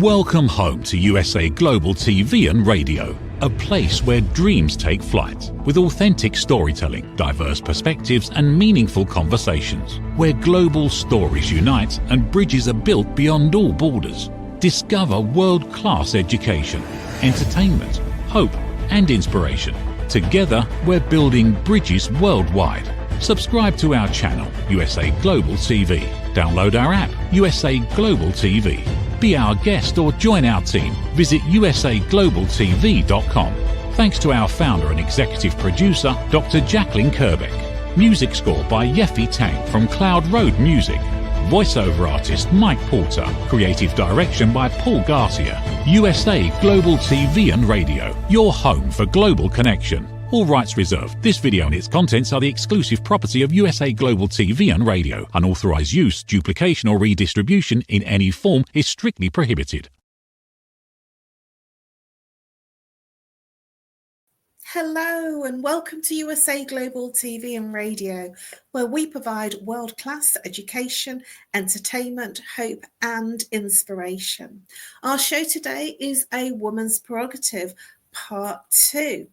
Welcome home to USA Global TV and Radio, a place where dreams take flight, with authentic storytelling, diverse perspectives and meaningful conversations, where global stories unite and bridges are built beyond all borders. Discover world-class education, entertainment, hope and inspiration. Together, we're building bridges worldwide. Subscribe to our channel, USA Global TV. Download our app, USA Global TV. Be our guest or join our team. Visit usaglobaltv.com. Thanks to our founder and executive producer, Dr. Jacalyn Kerbeck. Music score by Yeffy Tang from Cloud Road Music. Voiceover artist Mike Porter. Creative direction by Paul Garcia. USA Global TV and Radio, your home for global connection. All rights reserved. This video and its contents are the exclusive property of USA Global TV and Radio. Unauthorized use, duplication or redistribution in any form is strictly prohibited. Hello and welcome to USA Global TV and Radio, where we provide world-class education, entertainment, hope and inspiration. Our show today is A Woman's Prerogative, Part 2.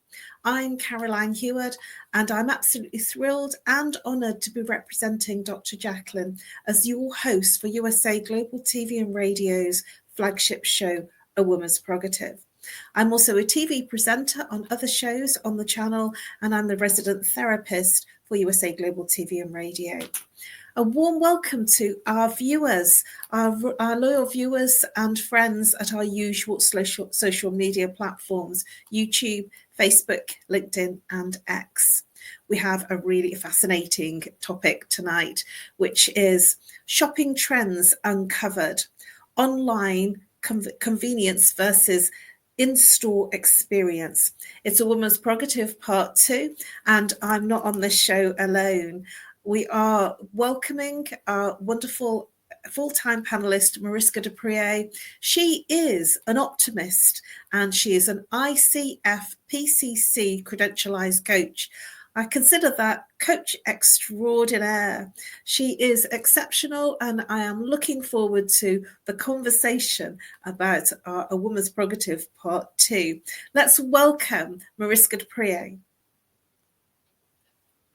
I'm Caroline Heward, and I'm absolutely thrilled and honoured to be representing Dr. Jacalyn as your host for USA Global TV and Radio's flagship show, A Woman's Prerogative. I'm also a TV presenter on other shows on the channel, and I'm the resident therapist for USA Global TV and Radio. A warm welcome to our viewers, our loyal viewers and friends at our usual social media platforms, YouTube, Facebook, LinkedIn, and X. We have a really fascinating topic tonight, which is shopping trends uncovered, online convenience versus in-store experience. It's A Woman's Prerogative Part 2, and I'm not on this show alone. We are welcoming our wonderful full-time panelist, MARISKA. She is an optimist and she is an ICF PCC credentialized coach. I consider that coach extraordinaire. She is exceptional, and I am looking forward to the conversation about A Woman's Prerogative Part 2. Let's welcome MARISKA.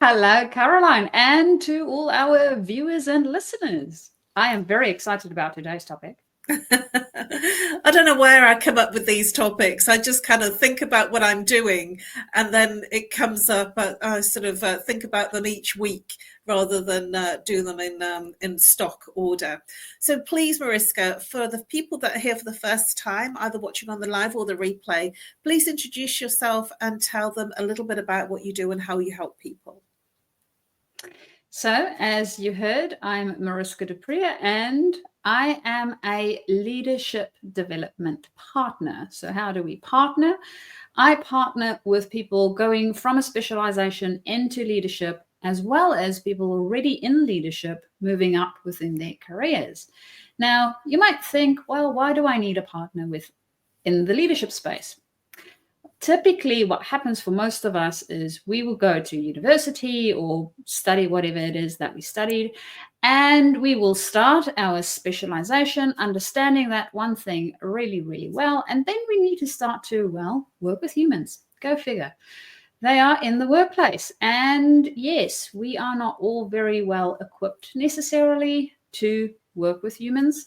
Hello, Caroline, and to all our viewers and listeners. I am very excited about today's topic. I don't know where I come up with these topics. I just kind of think about what I'm doing, and then it comes up. I sort of think about them each week rather than do them in stock order. So please, MARISKA, for the people that are here for the first time, either watching on the live or the replay, please introduce yourself and tell them a little bit about what you do and how you help people. So, as you heard, I'm MARISKA, and I am a leadership development partner. So how do we partner? I partner with people going from a specialization into leadership, as well as people already in leadership moving up within their careers. Now, you might think, well, why do I need a partner in the leadership space? Typically, what happens for most of us is we will go to university or study whatever it is that we studied, and we will start our specialization understanding that one thing really, really well. And then we need to start to, well, work with humans. Go figure. They are in the workplace. And yes, we are not all very well equipped necessarily to work with humans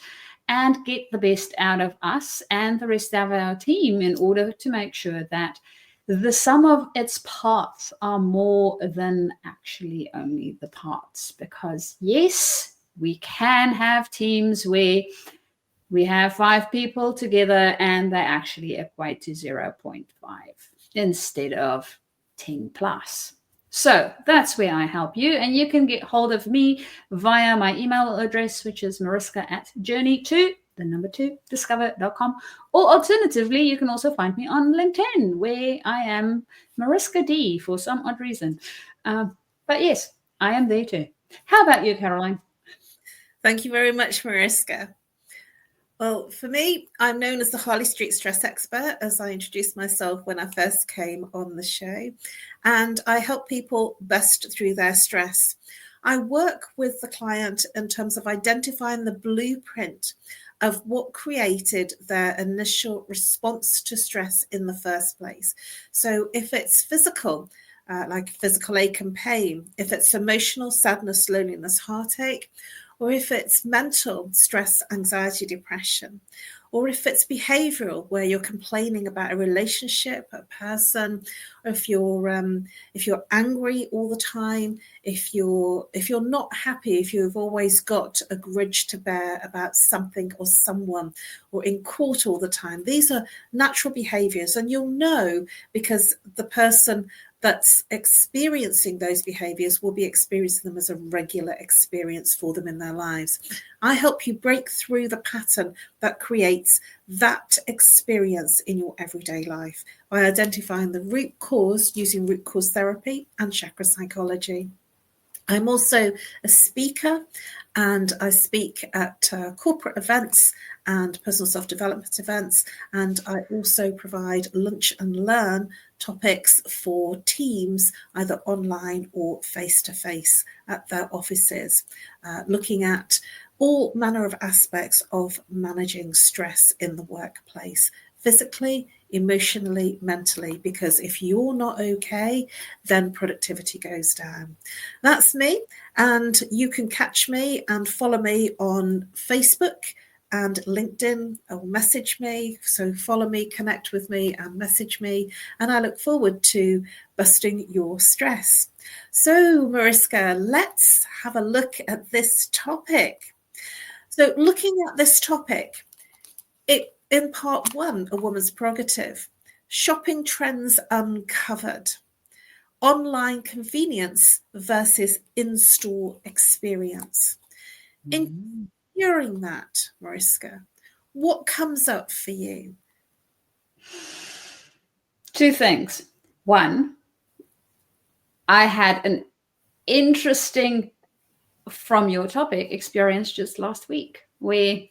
and get the best out of us and the rest of our team in order to make sure that the sum of its parts are more than actually only the parts. Because yes, we can have teams where we have 5 people together and they actually equate to 0.5 instead of 10 plus. So that's where I help you, and you can get hold of me via my email address, which is mariska@journey2discover.com, or alternatively, you can also find me on LinkedIn, where I am Mariska D for some odd reason. But yes, I am there too. How about you, Caroline? Thank you very much, MARISKA. Well, for me, I'm known as the Harley Street Stress Expert, as I introduced myself when I first came on the show, and I help people bust through their stress. I work with the client in terms of identifying the blueprint of what created their initial response to stress in the first place. So if it's physical, like physical ache and pain, if it's emotional sadness, loneliness, heartache, or if it's mental stress, anxiety, depression, or if it's behavioral, where you're complaining about a relationship, a person, or if you're angry all the time, if you're not happy, if you've always got a grudge to bear about something or someone, or in court all the time, these are natural behaviors, and you'll know because the person that's experiencing those behaviors will be experiencing them as a regular experience for them in their lives. I help you break through the pattern that creates that experience in your everyday life by identifying the root cause using root cause therapy and chakra psychology. I'm also a speaker, and I speak at corporate events and personal self-development events, and I also provide lunch and learn topics for teams, either online or face-to-face at their offices, looking at all manner of aspects of managing stress in the workplace, physically, emotionally, mentally, because if you're not okay, then productivity goes down. That's me, and you can catch me and follow me on Facebook and LinkedIn, or message me. So follow me, connect with me, and message me, and I look forward to busting your stress. So Mariska, let's have a look at this topic. So looking at this topic, in part one, A Woman's Prerogative, shopping trends uncovered, online convenience versus in-store experience. In hearing that, Mariska, what comes up for you? Two things. One, I had an interesting, from your topic, experience just last week where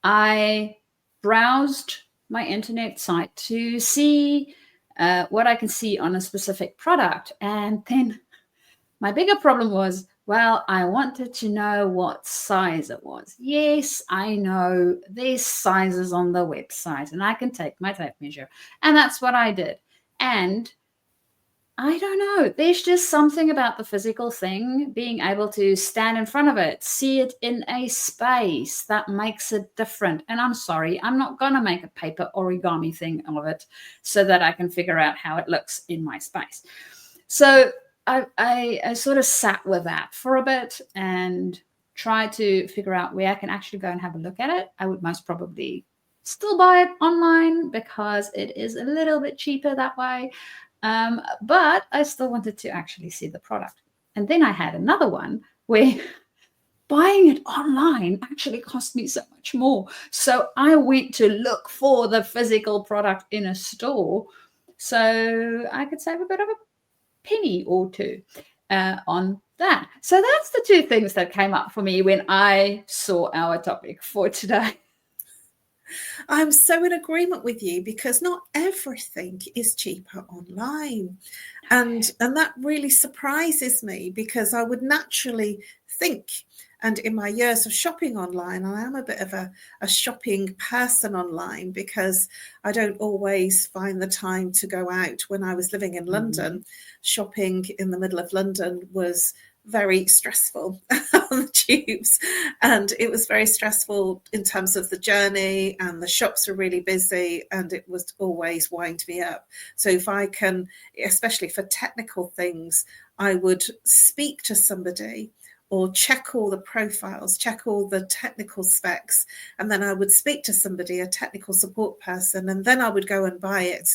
I browsed my internet site to see what I can see on a specific product. And then my bigger problem was, well, I wanted to know what size it was. Yes, I know there's sizes on the website and I can take my tape measure. And that's what I did. And I don't know. There's just something about the physical thing, being able to stand in front of it, see it in a space that makes it different. And I'm sorry, I'm not going to make a paper origami thing of it so that I can figure out how it looks in my space. So I sort of sat with that for a bit and tried to figure out where I can actually go and have a look at it. I would most probably still buy it online because it is a little bit cheaper that way. But I still wanted to actually see the product. And then I had another one where buying it online actually cost me so much more. So I went to look for the physical product in a store so I could save a bit of a penny or two on that. So that's the two things that came up for me when I saw our topic for today. I'm so in agreement with you, because not everything is cheaper online. And that really surprises me, because I would naturally think, and in my years of shopping online, I am a bit of a shopping person online, because I don't always find the time to go out. When I was living in London, shopping in the middle of London was very stressful on the tubes, and it was very stressful in terms of the journey, and the shops were really busy, and it was always wind me up. So if I can, especially for technical things, I would speak to somebody or check all the profiles, check all the technical specs, and then I would speak to somebody, a technical support person, and then I would go and buy it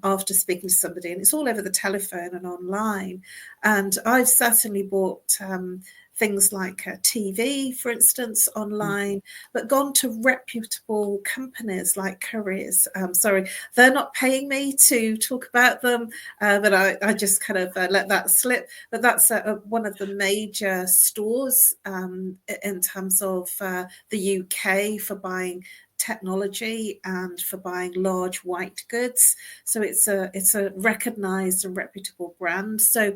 after speaking to somebody. And it's all over the telephone and online. And I've certainly bought things like TV, for instance, online, but gone to reputable companies like Careers. Sorry, they're not paying me to talk about them, but I just kind of let that slip. But that's one of the major stores in terms of the UK for buying technology and for buying large white goods. So it's a recognized and reputable brand. So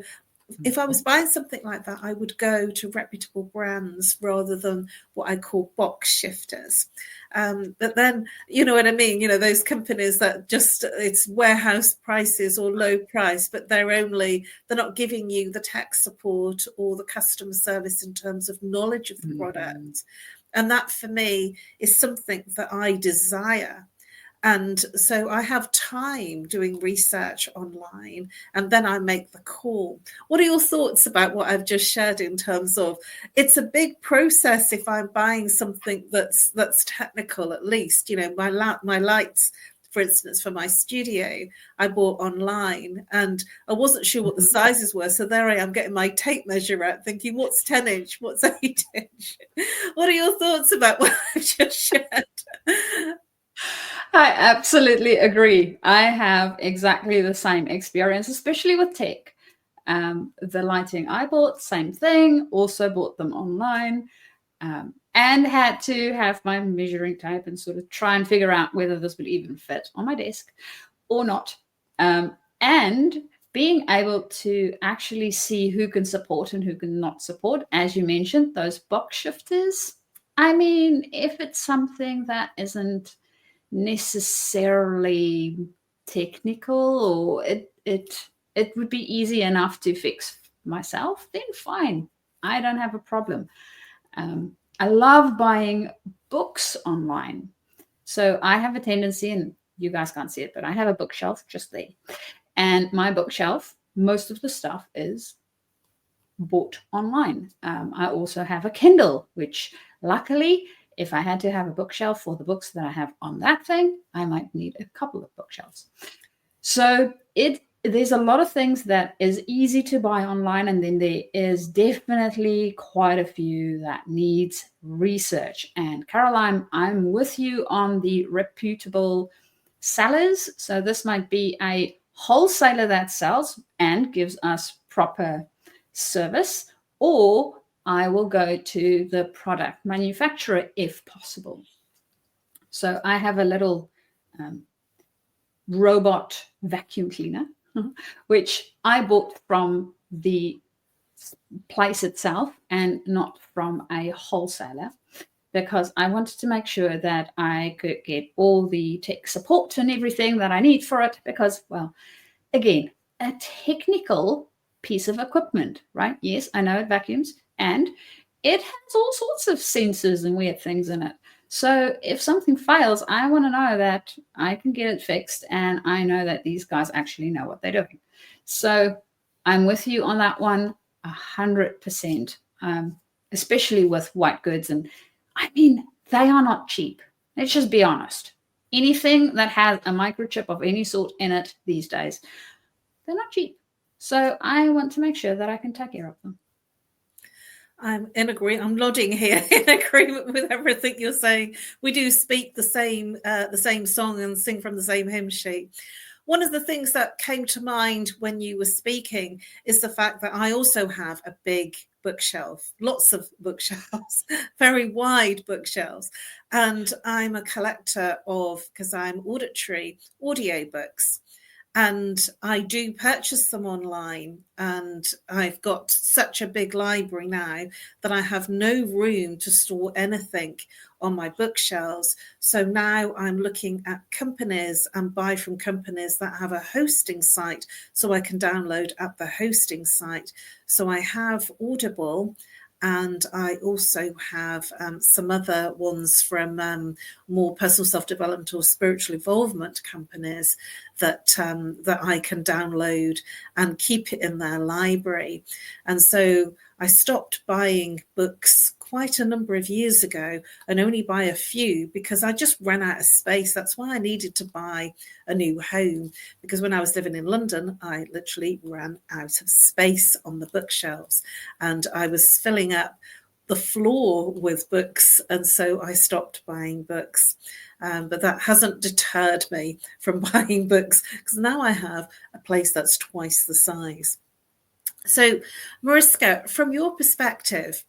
if I was buying something like that, I would go to reputable brands rather than what I call box shifters. But then, you know what I mean? You know, those companies that just, it's warehouse prices or low price, but they're not giving you the tech support or the customer service in terms of knowledge of the product. And that for me is something that I desire. And so I have time doing research online, and then I make the call. What are your thoughts about what I've just shared in terms of, it's a big process if I'm buying something that's technical, at least, you know, my lights, for instance, for my studio, I bought online and I wasn't sure what the sizes were. So there I am getting my tape measure out thinking, what's 10 inch? What's 8 inch? What are your thoughts about what I've just shared? I absolutely agree. I have exactly the same experience, especially with tech. The lighting I bought, same thing, also bought them online, and had to have my measuring tape and sort of try and figure out whether this would even fit on my desk or not. And being able to actually see who can support and who can not support, as you mentioned, those box shifters. I mean, if it's something that isn't necessarily technical, or it would be easy enough to fix myself, then fine, I don't have a problem. I love buying books online. So I have a tendency, and you guys can't see it, but I have a bookshelf just there. And my bookshelf, most of the stuff is bought online. I also have a Kindle, which luckily, if I had to have a bookshelf for the books that I have on that thing, I might need a couple of bookshelves. So there's a lot of things that is easy to buy online, and then there is definitely quite a few that needs research. And Caroline, I'm with you on the reputable sellers. So this might be a wholesaler that sells and gives us proper service, or I will go to the product manufacturer if possible. So I have a little robot vacuum cleaner, which I bought from the place itself and not from a wholesaler, because I wanted to make sure that I could get all the tech support and everything that I need for it, because, well, again, a technical piece of equipment, right? Yes, I know it vacuums, and it has all sorts of sensors and weird things in it. So if something fails, I want to know that I can get it fixed, and I know that these guys actually know what they're doing. So I'm with you on that one 100%, especially with white goods. And I mean, they are not cheap. Let's just be honest. Anything that has a microchip of any sort in it these days, they're not cheap. So I want to make sure that I can take care of them. I'm in agreement. I'm nodding here in agreement with everything you're saying. We do speak the same song and sing from the same hymn sheet. One of the things that came to mind when you were speaking is the fact that I also have a big bookshelf, lots of bookshelves, very wide bookshelves. And I'm a collector of, because I'm auditory, audiobooks. And I do purchase them online, and I've got such a big library now that I have no room to store anything on my bookshelves. So now I'm looking at companies and buy from companies that have a hosting site so I can download at the hosting site. So I have Audible, and I also have some other ones from more personal self-development or spiritual involvement companies that I can download and keep it in their library. And so I stopped buying books quite a number of years ago and only buy a few because I just ran out of space. That's why I needed to buy a new home, because when I was living in London, I literally ran out of space on the bookshelves and I was filling up the floor with books. And so I stopped buying books. But that hasn't deterred me from buying books, because now I have a place that's twice the size. So, Mariska, from your perspective,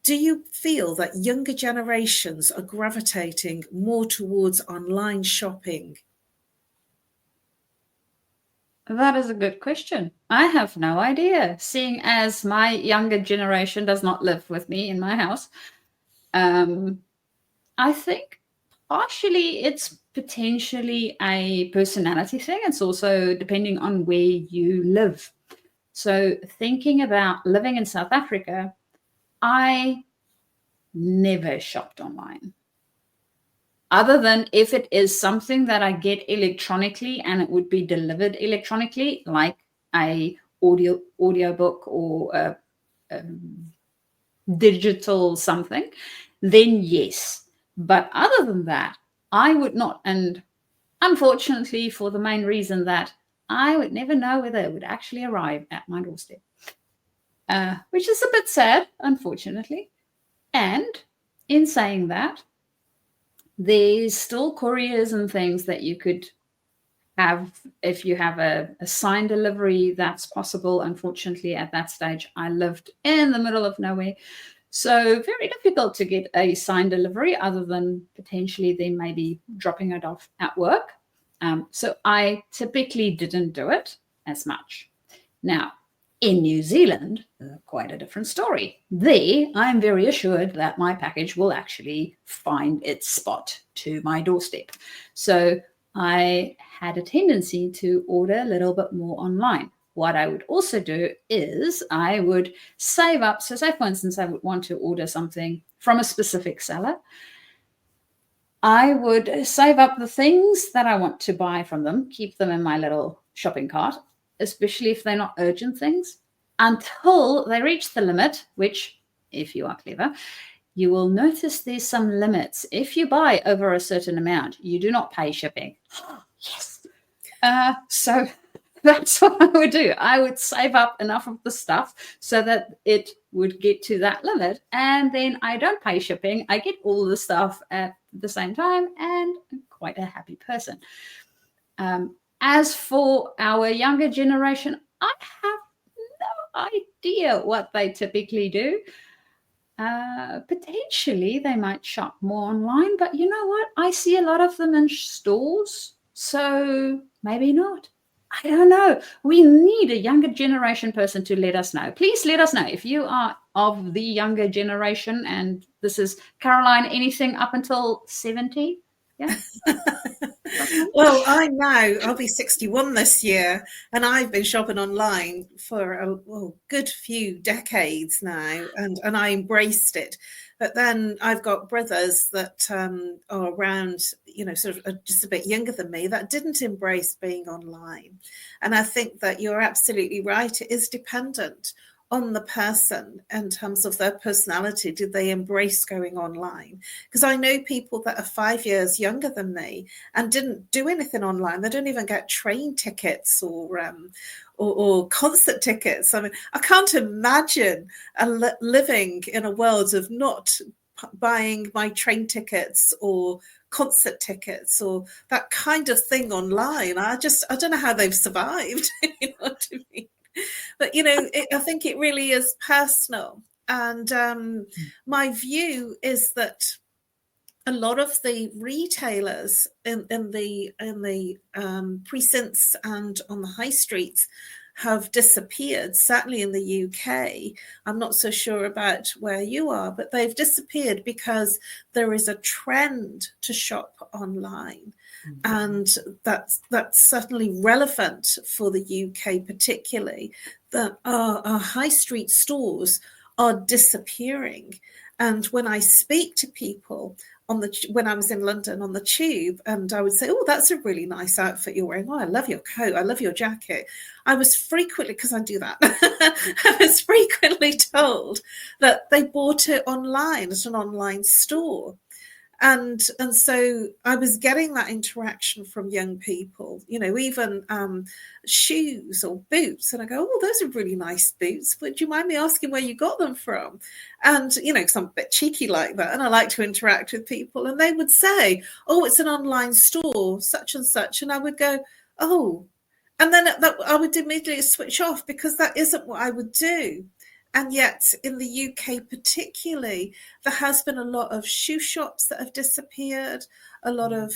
do you feel that younger generations are gravitating more towards online shopping? That is a good question. I have no idea, seeing as my younger generation does not live with me in my house. I think partially it's potentially a personality thing. It's also depending on where you live. So thinking about living in South Africa, I never shopped online. Other than if it is something that I get electronically and it would be delivered electronically, like a audiobook or a digital something, then yes. But other than that, I would not. And unfortunately, for the main reason that I would never know whether it would actually arrive at my doorstep, which is a bit sad, unfortunately. And in saying that, there's still couriers and things that you could have if you have a signed delivery. That's possible. Unfortunately, at that stage, I lived in the middle of nowhere. So very difficult to get a signed delivery other than potentially then maybe dropping it off at work. So I typically didn't do it as much. Now, in New Zealand, quite a different story. There, I'm very assured that my package will actually find its spot to my doorstep. So I had a tendency to order a little bit more online. What I would also do is I would save up. So say, for instance, I would want to order something from a specific seller. I would save up the things that I want to buy from them, keep them in my little shopping cart, especially if they're not urgent things, until they reach the limit, which, if you are clever, you will notice there's some limits. If you buy over a certain amount, you do not pay shipping. Yes. So that's what I would do. I would save up enough of the stuff so that it would get to that limit. And then I don't pay shipping. I get all the stuff at the same time, and I'm quite a happy person. As for our younger generation, I have no idea what they typically do. Potentially they might shop more online, but you know what? I see a lot of them in stores, so maybe not. I don't know. We need a younger generation person to let us know. Please let us know if you are of the younger generation, and this is Caroline, anything up until 70. Yeah. Well, I know I'll be 61 this year, and I've been shopping online for a good few decades now, and I embraced it. But then I've got brothers that are around, sort of just a bit younger than me, that didn't embrace being online. And I think that you're absolutely right. It is dependent on the person in terms of their personality. Did they embrace going online? Because I know people that are 5 years younger than me and didn't do anything online. They don't even get train tickets or concert tickets. I mean, I can't imagine living in a world of not buying my train tickets or concert tickets or that kind of thing online. I don't know how they've survived. You know what I mean? But, I think it really is personal. And my view is that a lot of the retailers in the precincts and on the high streets have disappeared, certainly in the UK. I'm not so sure about where you are, but they've disappeared because there is a trend to shop online. And that's certainly relevant for the UK particularly, that our high street stores are disappearing. And when I speak to people when I was in London on the tube, and I would say, oh, that's a really nice outfit you're wearing. Oh, I love your coat. I love your jacket. I was frequently, because I do that, I was frequently told that they bought it online at an online store. And so I was getting that interaction from young people, even shoes or boots. And I go, oh, those are really nice boots, but do you mind me asking where you got them from? And, because I'm a bit cheeky like that, and I like to interact with people. And they would say, oh, it's an online store, such and such. And I would go, oh. And then I would immediately switch off, because that isn't what I would do. And yet in the UK particularly, there has been a lot of shoe shops that have disappeared, a lot of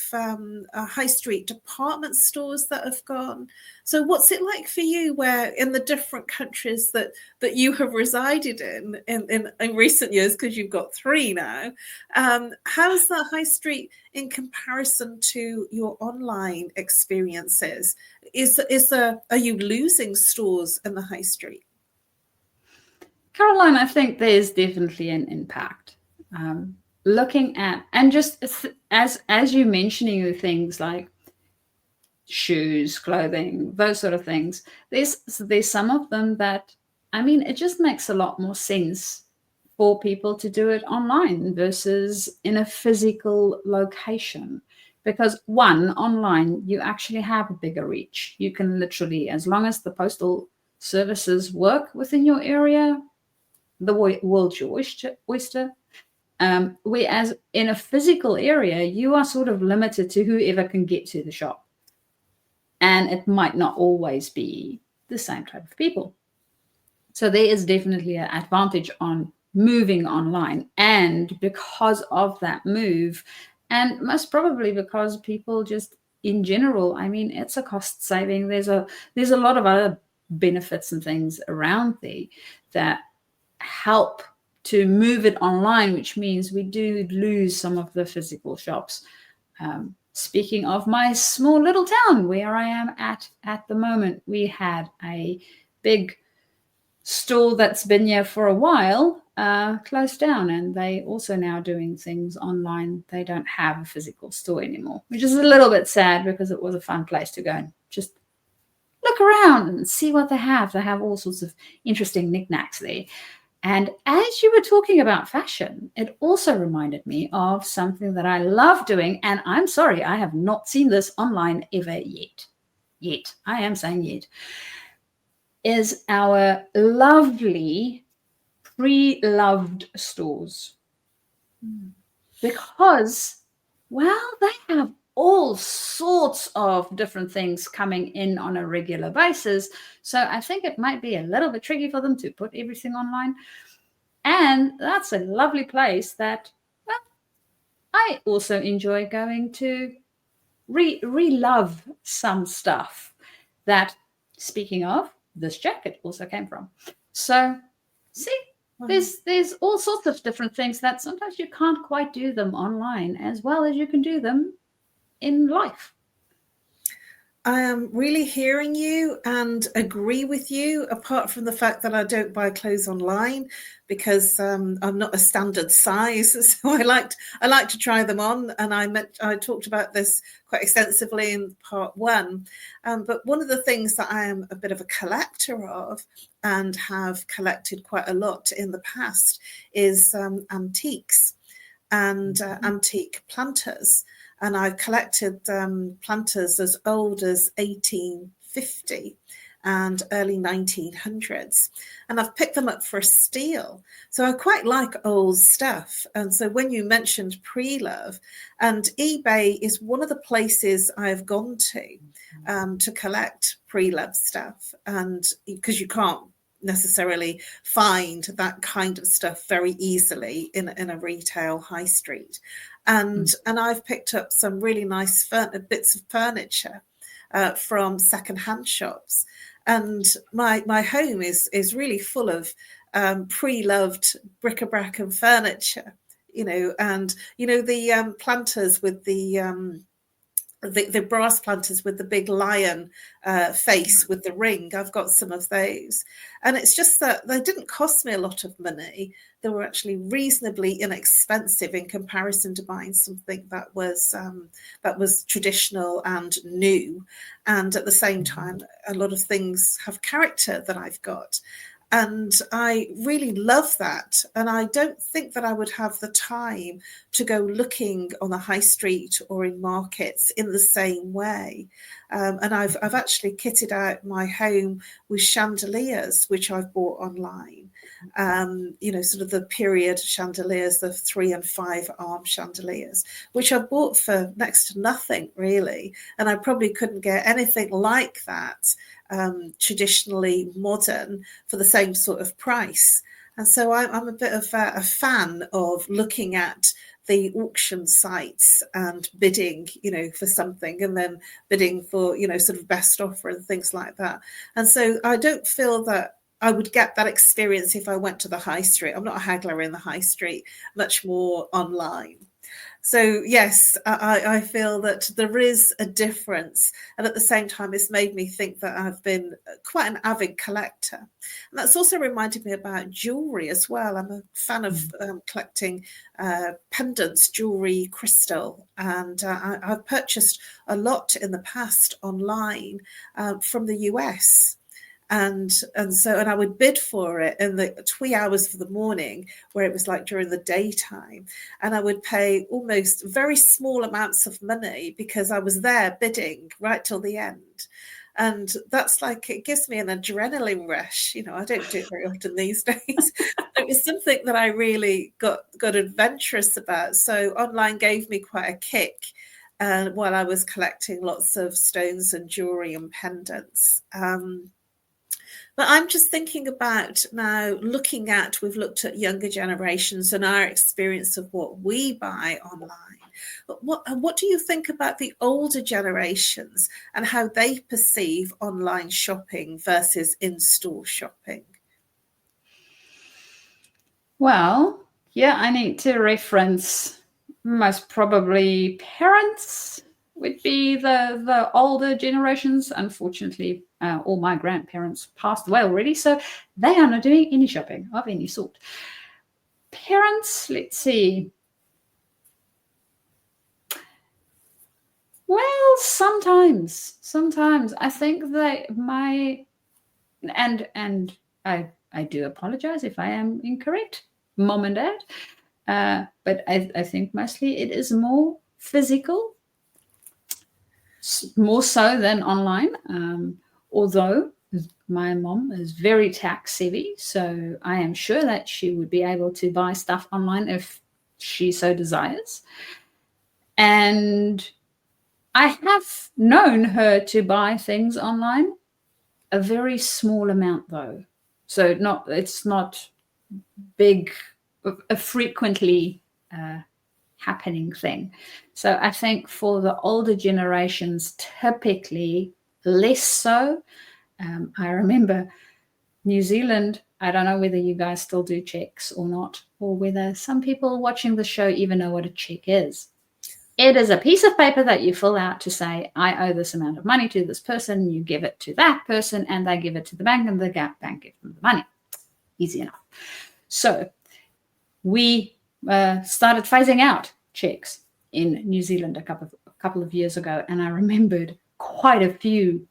high street department stores that have gone. So what's it like for you, where in the different countries that you have resided in recent years, because you've got 3 now, how's the high street in comparison to your online experiences? Are you losing stores in the high street? Caroline, I think there's definitely an impact. Looking at, and just as you mentioning the things like shoes, clothing, those sort of things, there's some of them that, I mean, it just makes a lot more sense for people to do it online versus in a physical location. Because one, online, you actually have a bigger reach. You can literally, as long as the postal services work within your area, the world's your oyster. Whereas in a physical area, you are sort of limited to whoever can get to the shop. And it might not always be the same type of people. So there is definitely an advantage on moving online. And because of that move, and most probably because people just in general, I mean, it's a cost saving. There's a lot of other benefits and things around there that help to move it online, which means we do lose some of the physical shops. Speaking of my small little town where I am at the moment, we had a big store that's been here for a while closed down, and they also now doing things online. They don't have a physical store anymore, which is a little bit sad because it was a fun place to go and just look around and see what they have. They have all sorts of interesting knickknacks there. And as you were talking about fashion, it also reminded me of something that I love doing. And I'm sorry, I have not seen this online ever yet. I am saying yet. Is our lovely pre-loved stores. Because, well, they have all sorts of different things coming in on a regular basis. So I think it might be a little bit tricky for them to put everything online. And that's a lovely place that, well, I also enjoy going to re-love some stuff that, speaking of, this jacket also came from. So see, there's all sorts of different things that sometimes you can't quite do them online as well as you can do them in life. I am really hearing you and agree with you, apart from the fact that I don't buy clothes online because I'm not a standard size. So I like to try them on, and I talked about this quite extensively in part 1. But one of the things that I am a bit of a collector of and have collected quite a lot in the past is antiques and antique planters. And I've collected planters as old as 1850 and early 1900s. And I've picked them up for a steal. So I quite like old stuff. And so when you mentioned pre-love, and eBay is one of the places I've gone to collect pre-love stuff. And because you can't necessarily find that kind of stuff very easily in a retail high street. And I've picked up some really nice bits of furniture from secondhand shops. And my home is really full of pre-loved bric-a-brac and furniture, and the planters with the brass planters with the big lion face with the ring. I've got some of those. And it's just that they didn't cost me a lot of money. They were actually reasonably inexpensive in comparison to buying something that was traditional and new. And at the same time, a lot of things have character that I've got. And I really love that. And I don't think that I would have the time to go looking on the high street or in markets in the same way. And I've actually kitted out my home with chandeliers, which I've bought online. Sort of the period chandeliers, the 3 and 5 arm chandeliers, which I bought for next to nothing really. And I probably couldn't get anything like that traditionally modern for the same sort of price. And so I'm a bit of a fan of looking at the auction sites and bidding, for something, and then bidding for, sort of best offer and things like that. And so I don't feel that I would get that experience if I went to the high street. I'm not a haggler in the high street, much more online. So yes, I feel that there is a difference. And at the same time, it's made me think that I've been quite an avid collector. And that's also reminded me about jewelry as well. I'm a fan of collecting pendants, jewelry, crystal. And I've purchased a lot in the past online from the US. And I would bid for it in the wee hours of the morning, where it was like during the daytime, and I would pay almost very small amounts of money because I was there bidding right till the end. And that's like, it gives me an adrenaline rush. I don't do it very often these days. It was something that I really got adventurous about. So online gave me quite a kick while I was collecting lots of stones and jewelry and pendants. But I'm just thinking about now we've looked at younger generations and our experience of what we buy online. But what do you think about the older generations and how they perceive online shopping versus in-store shopping? Well, yeah, I need to reference most probably parents would be the older generations. Unfortunately, all my grandparents passed away already, so they are not doing any shopping of any sort. Parents, let's see. Well, sometimes I think that and I do apologize if I am incorrect, mom and dad, but I think mostly it is more physical, more so than online, although my mom is very tax savvy, so I am sure that she would be able to buy stuff online if she so desires. And I have known her to buy things online, a very small amount though. So it's not big, a frequently happening thing. So I think for the older generations, typically less so. I remember New Zealand, I don't know whether you guys still do checks or not, or whether some people watching the show even know what a check is. It is a piece of paper that you fill out to say, I owe this amount of money to this person. You give it to that person and they give it to the bank and the bank gives them the money. Easy enough. So we started phasing out checks in New Zealand a couple of years ago. And I remembered quite a few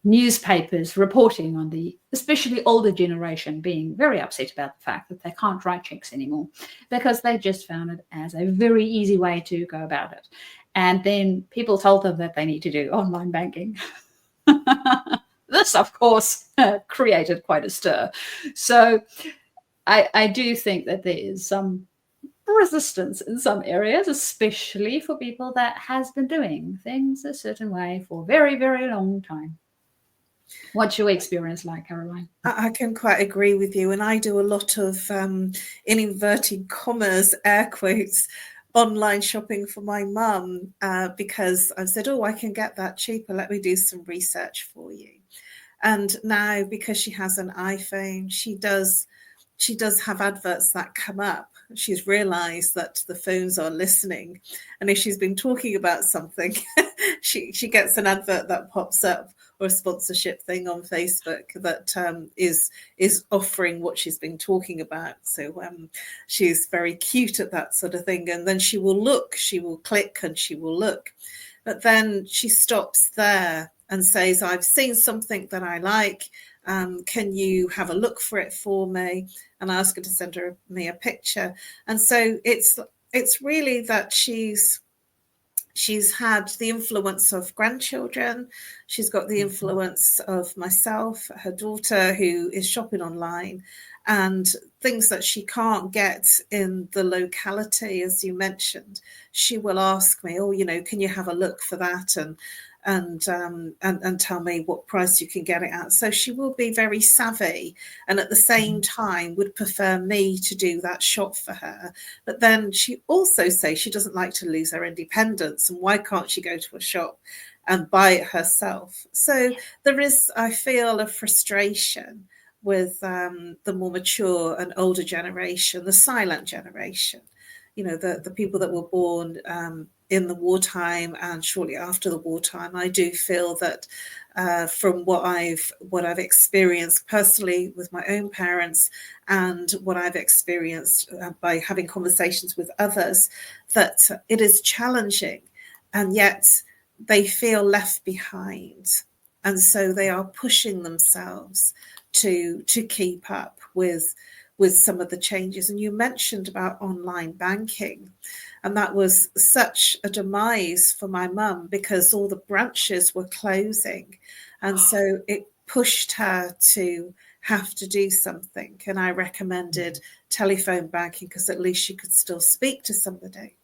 newspapers reporting on the especially older generation being very upset about the fact that they can't write checks anymore because they just found it as a very easy way to go about it. And then people told them that they need to do online banking. This, of course, created quite a stir. So I do think that there is some resistance in some areas, especially for people that has been doing things a certain way for a very, very long time. What's your experience like, Caroline? I can quite agree with you. And I do a lot of, in inverted commas, air quotes, online shopping for my mum because I said, I can get that cheaper. Let me do some research for you. And now, because she has an iPhone, she does have adverts that come up. She's realized that the phones are listening. And if she's been talking about something, she gets an advert that pops up, or a sponsorship thing on Facebook that is offering what she's been talking about. So she's very cute at that sort of thing. And then she will click and she will look. But then she stops there and says, I've seen something that I like. Can you have a look for it for me? And I ask her to send me a picture. And so it's really that she's had the influence of grandchildren. She's got the influence of myself, her daughter, who is shopping online, and things that she can't get in the locality, as you mentioned. She will ask me, can you have a look for that? and tell me what price you can get it at. So she will be very savvy, and at the same time would prefer me to do that shop for her. But then she also says she doesn't like to lose her independence, and why can't she go to a shop and buy it herself? So there is, I feel, a frustration with the more mature and older generation, the silent generation, the people that were born in the wartime and shortly after the wartime. I do feel that from what I've experienced personally with my own parents and what I've experienced by having conversations with others, that it is challenging, and yet they feel left behind. And so they are pushing themselves to keep up with some of the changes. And you mentioned about online banking, and that was such a demise for my mum because all the branches were closing, and so it pushed her to have to do something. And I recommended telephone banking because at least she could still speak to somebody.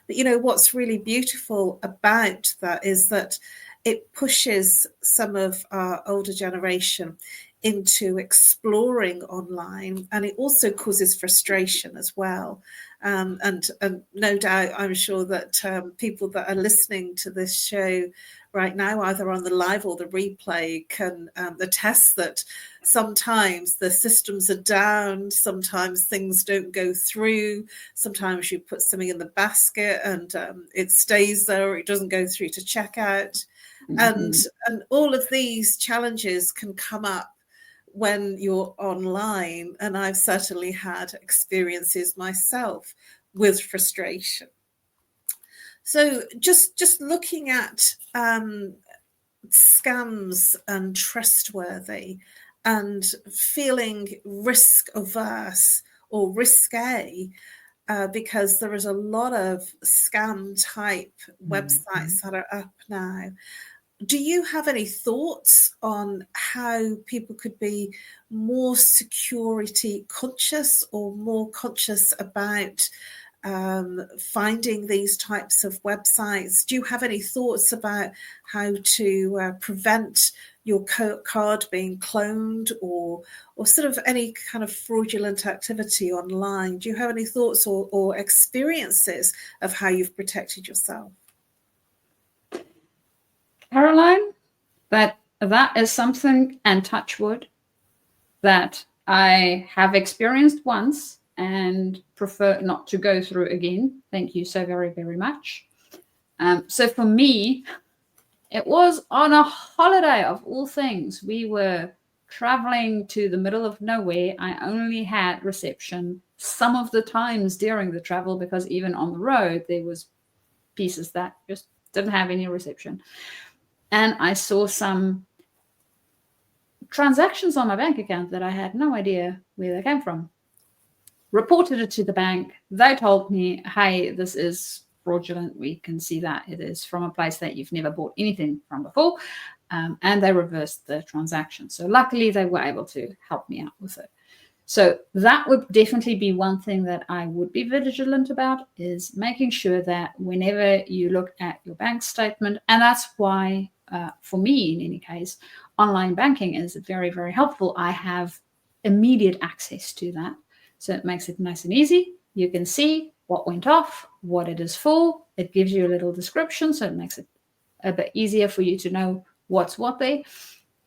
But what's really beautiful about that is that it pushes some of our older generation into exploring online, and it also causes frustration as well. And no doubt, I'm sure that people that are listening to this show right now, either on the live or the replay, can attest that sometimes the systems are down, sometimes things don't go through, sometimes you put something in the basket and it stays there, or it doesn't go through to checkout. And all of these challenges can come up when you're online, and I've certainly had experiences myself with frustration. So just looking at scams and trustworthy and feeling risk averse or risque, because there is a lot of scam type websites that are up now. Do you have any thoughts on how people could be more security conscious or more conscious about finding these types of websites? Do you have any thoughts about how to prevent your card being cloned or sort of any kind of fraudulent activity online? Do you have any thoughts or experiences of how you've protected yourself? Caroline, that is something, and touch wood, that I have experienced once and prefer not to go through again. Thank you so very, very much. So for me, it was on a holiday of all things. We were traveling to the middle of nowhere. I only had reception some of the times during the travel, because even on the road, there was pieces that just didn't have any reception. And I saw some transactions on my bank account that I had no idea where they came from. Reported it to the bank. They told me, hey, this is fraudulent. We can see that it is from a place that you've never bought anything from before. And they reversed the transaction. So luckily, they were able to help me out with it. So that would definitely be one thing that I would be vigilant about, is making sure that whenever you look at your bank statement, and that's why, for me, in any case, online banking is very, very helpful. I have immediate access to that. So it makes it nice and easy. You can see what went off, what it is for. It gives you a little description, so it makes it a bit easier for you to know what's what there.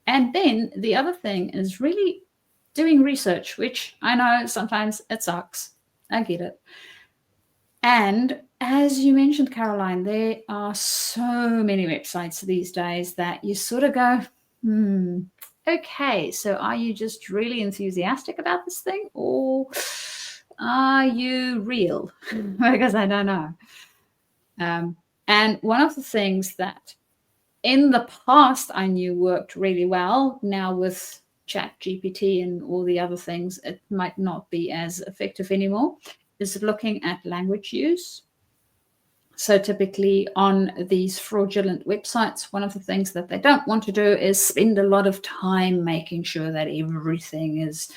And then the other thing is really doing research, which I know sometimes it sucks. I get it. And as you mentioned, Caroline, there are so many websites these days that you sort of go, okay, so are you just really enthusiastic about this thing, or are you real? Because I don't know. And one of the things that in the past I knew worked really well, now with ChatGPT and all the other things, it might not be as effective anymore, is looking at language use. So typically on these fraudulent websites, one of the things that they don't want to do is spend a lot of time making sure that everything is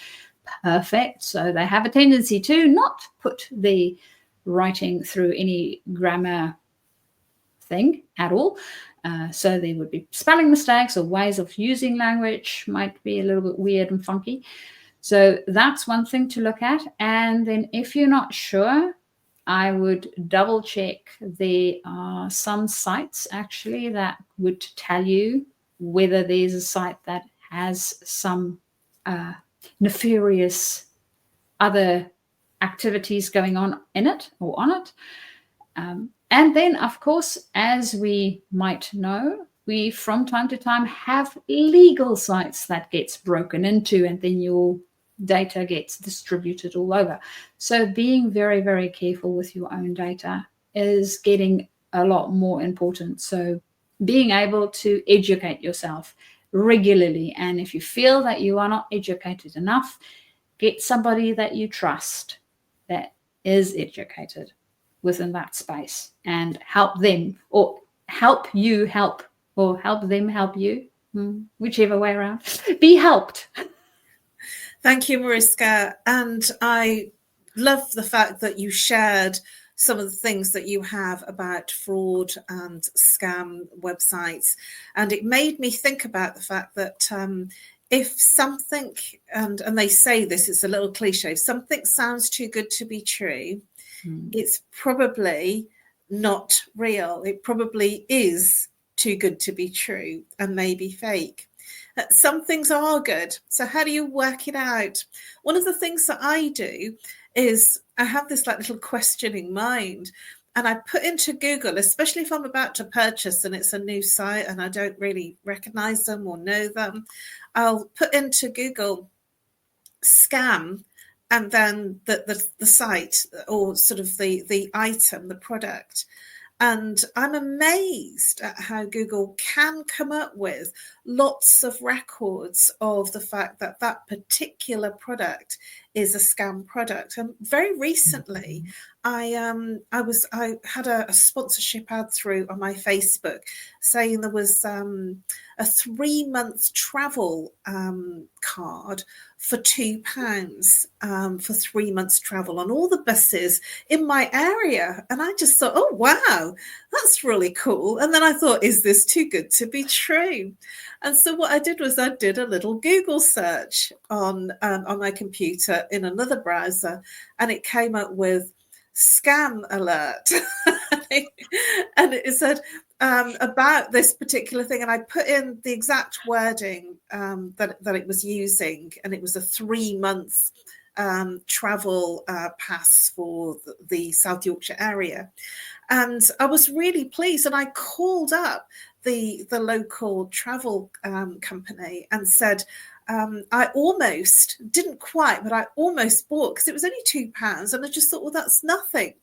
perfect. So they have a tendency to not put the writing through any grammar thing at all. So there would be spelling mistakes, or ways of using language might be a little bit weird and funky. So that's one thing to look at. And then if you're not sure, I would double check. There are some sites actually that would tell you whether there's a site that has some nefarious other activities going on in it or on it. And then, of course, as we might know, we from time to time have legal sites that gets broken into, and then your data gets distributed all over. So being very, very careful with your own data is getting a lot more important. So being able to educate yourself regularly. And if you feel that you are not educated enough, get somebody that you trust that is educated within that space, and help them, or help you help, or help them help you, whichever way around. Be helped. Thank you, Mariska. And I love the fact that you shared some of the things that you have about fraud and scam websites. And it made me think about the fact that if something, and they say this, is a little cliche, if something sounds too good to be true, it's probably not real. It probably is too good to be true and maybe fake. Some things are good. So how do you work it out? One of the things that I do is I have this like little questioning mind, and I put into Google, especially if I'm about to purchase and it's a new site and I don't really recognize them or know them, I'll put into Google scam and then the site, or sort of the item, the product. And I'm amazed at how Google can come up with lots of records of the fact that that particular product is a scam product. And very recently, I had a sponsorship ad through on my Facebook saying there was a 3-month travel card for £2 for 3 months travel on all the buses in my area. And I just thought, oh, wow, that's really cool. And then I thought, is this too good to be true? And so what I did was I did a little Google search on my computer in another browser, and it came up with scam alert. And it said about this particular thing, and I put in the exact wording that it was using, and it was a 3-month travel pass for the South Yorkshire area. And I was really pleased, and I called up the local travel company and said, I almost didn't quite, but I almost bought, because it was only £2, and I just thought, well, that's nothing.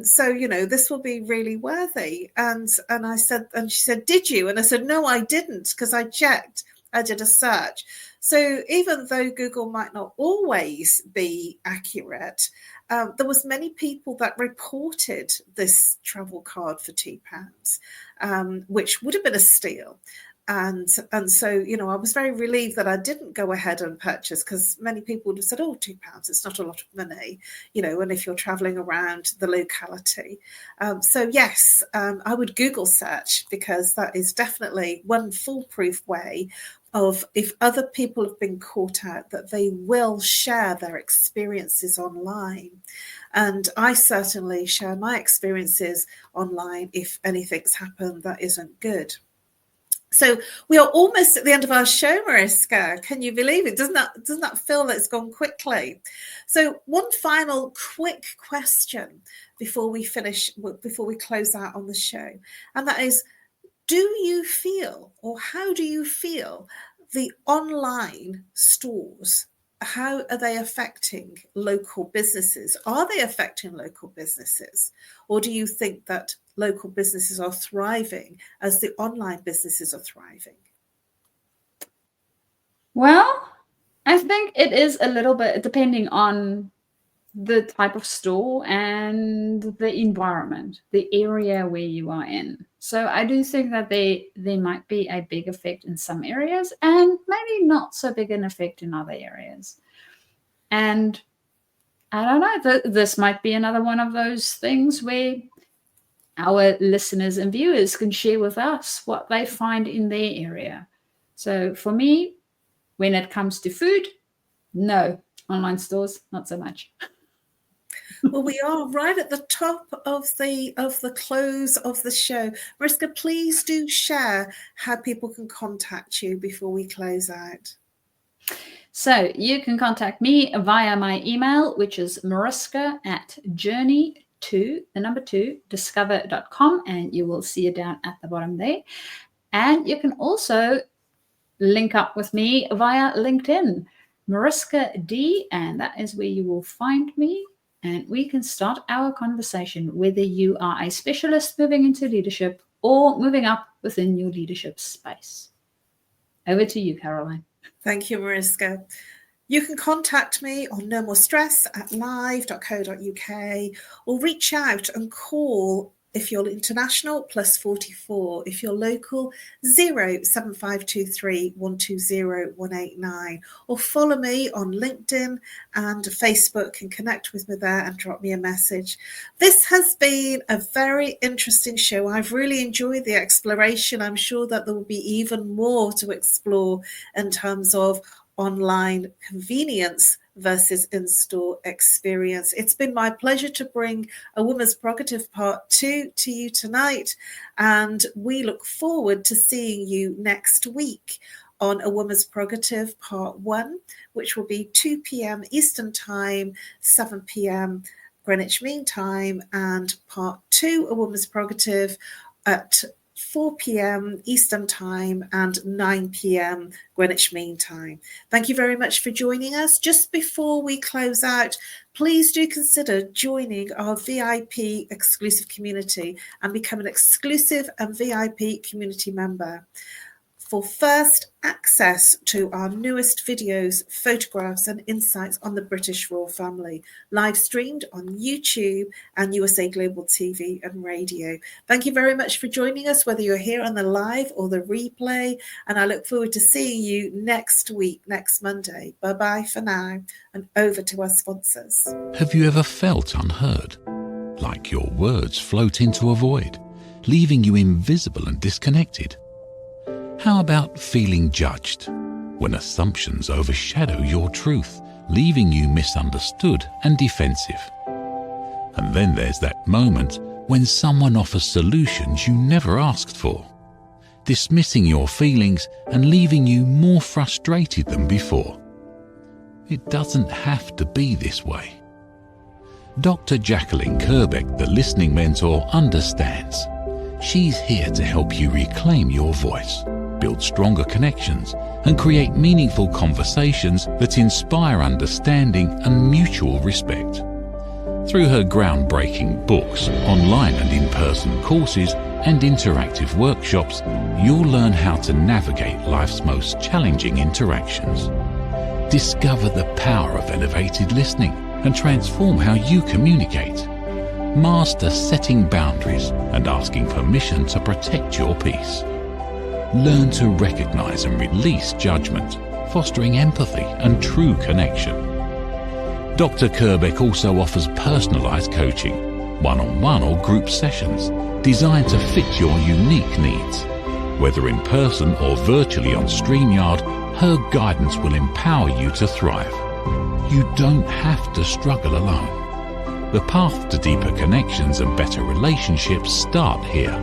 So, you know, this will be really worthy. And I said, and she said, did you? And I said, no, I didn't, because I checked. I did a search. So even though Google might not always be accurate, there was many people that reported this travel card for £2, which would have been a steal. And so, you know, I was very relieved that I didn't go ahead and purchase, because many people would have said, oh, £2, it's not a lot of money, you know, and if you're traveling around the locality. So, yes, I would Google search, because that is definitely one foolproof way of, if other people have been caught out, that they will share their experiences online. And I certainly share my experiences online if anything's happened that isn't good. So we are almost at the end of our show, Mariska. Can you believe it? Doesn't that feel that it's gone quickly? So one final quick question before we close out on the show, and that is, do you feel, or how do you feel, the online stores, how are they affecting local businesses? Are they affecting local businesses? Or do you think that local businesses are thriving as the online businesses are thriving? Well, I think it is a little bit depending on the type of store and the environment, the area where you are in. So I do think that there might be a big effect in some areas, and maybe not so big an effect in other areas. And I don't know, this might be another one of those things where our listeners and viewers can share with us what they find in their area. So for me, when it comes to food, no. Online stores, not so much. Well, we are right at the top of the close of the show. Mariska, please do share how people can contact you before we close out. So you can contact me via my email, which is mariska@journey2discover.com, and you will see it down at the bottom there. And you can also link up with me via LinkedIn, Mariska D, and that is where you will find me. And we can start our conversation, whether you are a specialist moving into leadership or moving up within your leadership space. Over to you, Caroline. Thank you, Mariska. You can contact me on nomorestress@live.co.uk or reach out and call if you're international, +44. If you're local, 07523 120 189. Or follow me on LinkedIn and Facebook and connect with me there and drop me a message. This has been a very interesting show. I've really enjoyed the exploration. I'm sure that there will be even more to explore in terms of online convenience versus in-store experience. It's been my pleasure to bring A Woman's Prerogative Part 2 to you tonight, and we look forward to seeing you next week on A Woman's Prerogative Part 1, which will be 2 p.m. Eastern Time, 7 p.m. Greenwich Mean Time, and Part 2, A Woman's Prerogative, at 4 p.m. Eastern Time and 9 p.m. Greenwich Mean Time. Thank you very much for joining us. Just before we close out, please do consider joining our VIP exclusive community and become an exclusive and VIP community member. For first access to our newest videos, photographs and insights on the British royal family, live streamed on YouTube and USA Global TV and Radio. Thank you very much for joining us, whether you're here on the live or the replay, and I look forward to seeing you next week, next Monday. Bye-bye for now, and over to our sponsors. Have you ever felt unheard? Like your words float into a void, leaving you invisible and disconnected? How about feeling judged, when assumptions overshadow your truth, leaving you misunderstood and defensive? And then there's that moment when someone offers solutions you never asked for, dismissing your feelings and leaving you more frustrated than before. It doesn't have to be this way. Dr. Jacalyn Kerbeck, the listening mentor, understands. She's here to help you reclaim your voice, build stronger connections, and create meaningful conversations that inspire understanding and mutual respect. Through her groundbreaking books, online and in-person courses, and interactive workshops, you'll learn how to navigate life's most challenging interactions. Discover the power of elevated listening and transform how you communicate. Master setting boundaries and asking permission to protect your peace. Learn to recognize and release judgment, fostering empathy and true connection. Dr. Kerbeck also offers personalized coaching, one-on-one or group sessions designed to fit your unique needs. Whether in person or virtually on StreamYard, her guidance will empower you to thrive. You don't have to struggle alone. The path to deeper connections and better relationships start here.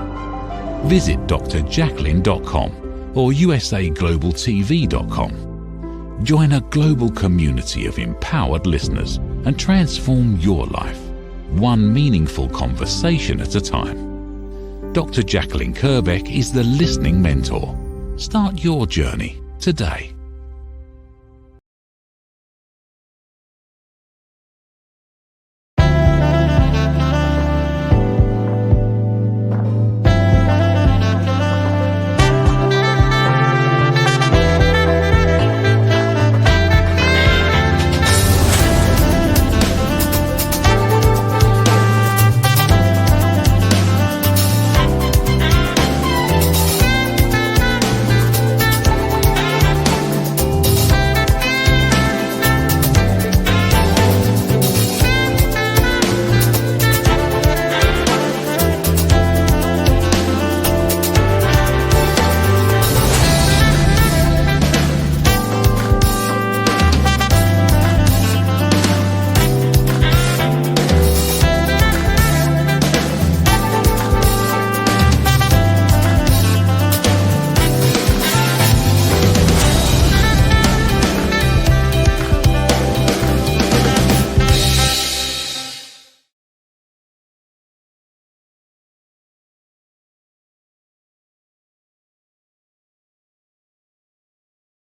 Visit drjacalyn.com or usaglobaltv.com. Join a global community of empowered listeners and transform your life, one meaningful conversation at a time. Dr. Jacalyn Kerbeck is the listening mentor. Start your journey today.